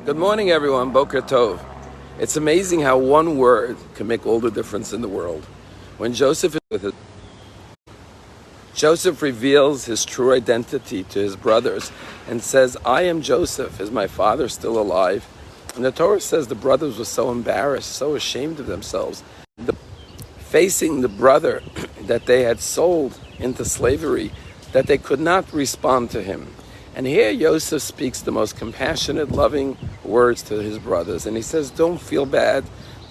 Good morning, everyone. Boker Tov. It's amazing how one word can make all the difference in the world. When Joseph is with it, Joseph reveals his true identity to his brothers and says, I am Joseph. Is my father still alive? And the Torah says the brothers were so embarrassed, so ashamed of themselves, facing the brother that they had sold into slavery, that they could not respond to him. And here Joseph speaks the most compassionate, loving words to his brothers. And he says, don't feel bad.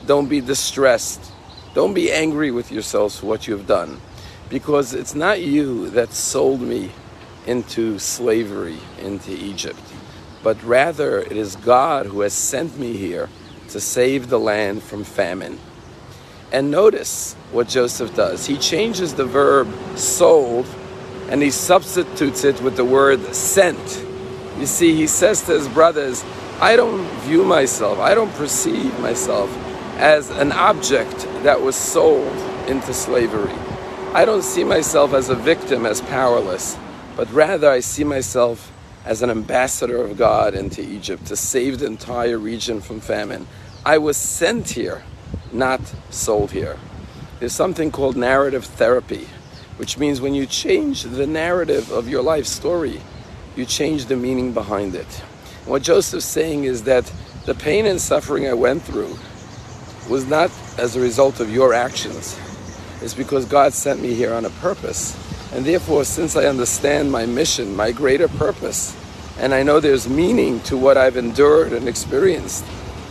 Don't be distressed. Don't be angry with yourselves for what you've done. Because it's not you that sold me into slavery, into Egypt. But rather it is God who has sent me here to save the land from famine. And notice what Joseph does. He changes the verb sold and he substitutes it with the word sent. You see, he says to his brothers, I don't view myself, I don't perceive myself as an object that was sold into slavery. I don't see myself as a victim, as powerless, but rather I see myself as an ambassador of God into Egypt to save the entire region from famine. I was sent here, not sold here. There's something called narrative therapy, which means when you change the narrative of your life story, you change the meaning behind it. And what Joseph's saying is that the pain and suffering I went through was not as a result of your actions. It's because God sent me here on a purpose. And therefore, since I understand my mission, my greater purpose, and I know there's meaning to what I've endured and experienced,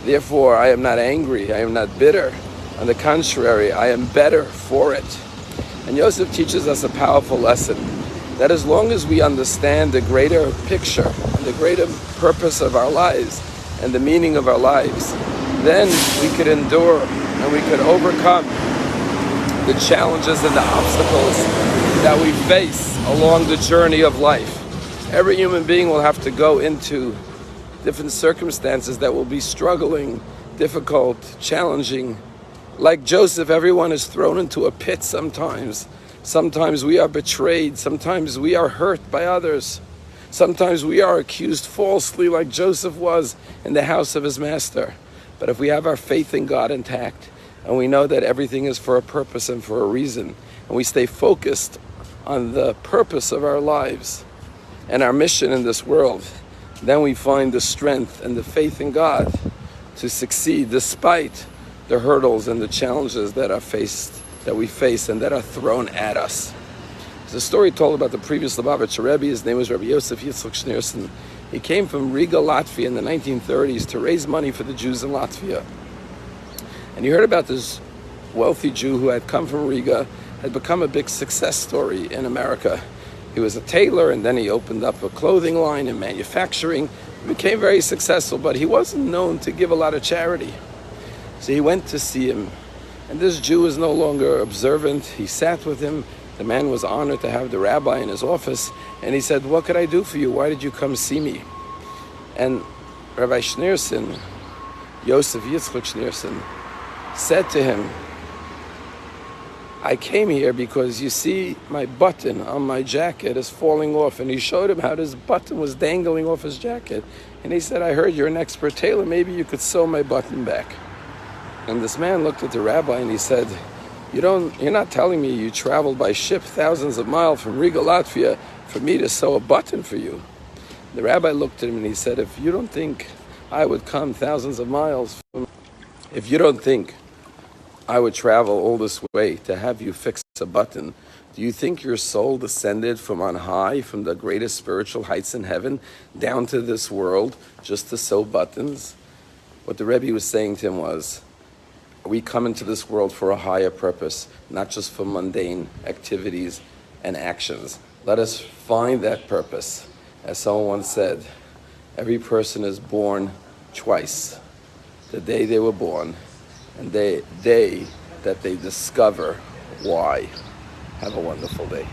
therefore I am not angry, I am not bitter. On the contrary, I am better for it. And Joseph teaches us a powerful lesson, that as long as we understand the greater picture, and the greater purpose of our lives, and the meaning of our lives, then we could endure and we could overcome the challenges and the obstacles that we face along the journey of life. Every human being will have to go into different circumstances that will be struggling, difficult, challenging. Like Joseph, everyone is thrown into a pit sometimes. Sometimes we are betrayed. Sometimes we are hurt by others. Sometimes we are accused falsely like Joseph was in the house of his master. But if we have our faith in God intact, and we know that everything is for a purpose and for a reason, and we stay focused on the purpose of our lives and our mission in this world, then we find the strength and the faith in God to succeed despite the hurdles and the challenges that we face and that are thrown at us. There's a story told about the previous Lubavitcher Rabbi. His name was Rabbi Yosef Yitzchak Schneerson. He came from Riga, Latvia in the 1930s to raise money for the Jews in Latvia. And you heard about this wealthy Jew who had come from Riga, had become a big success story in America. He was a tailor, and then he opened up a clothing line and manufacturing. He became very successful, but he wasn't known to give a lot of charity. So he went to see him, and this Jew was no longer observant. He sat with him. The man was honored to have the rabbi in his office, and he said, what could I do for you? Why did you come see me? And Rabbi Schneerson, Yosef Yitzchak Schneerson, said to him, I came here because you see my button on my jacket is falling off. And he showed him how this button was dangling off his jacket. And he said, I heard you're an expert tailor. Maybe you could sew my button back. And this man looked at the rabbi and he said, you're not telling me you traveled by ship thousands of miles from Riga, Latvia for me to sew a button for you. The rabbi looked at him and he said, if you don't think I would come thousands of miles, if you don't think I would travel all this way to have you fix a button, do you think your soul descended from on high, from the greatest spiritual heights in heaven, down to this world just to sew buttons? What the Rebbe was saying to him was, we come into this world for a higher purpose, not just for mundane activities and actions. Let us find that purpose. As someone once said, every person is born twice. The day they were born and the day that they discover why. Have a wonderful day.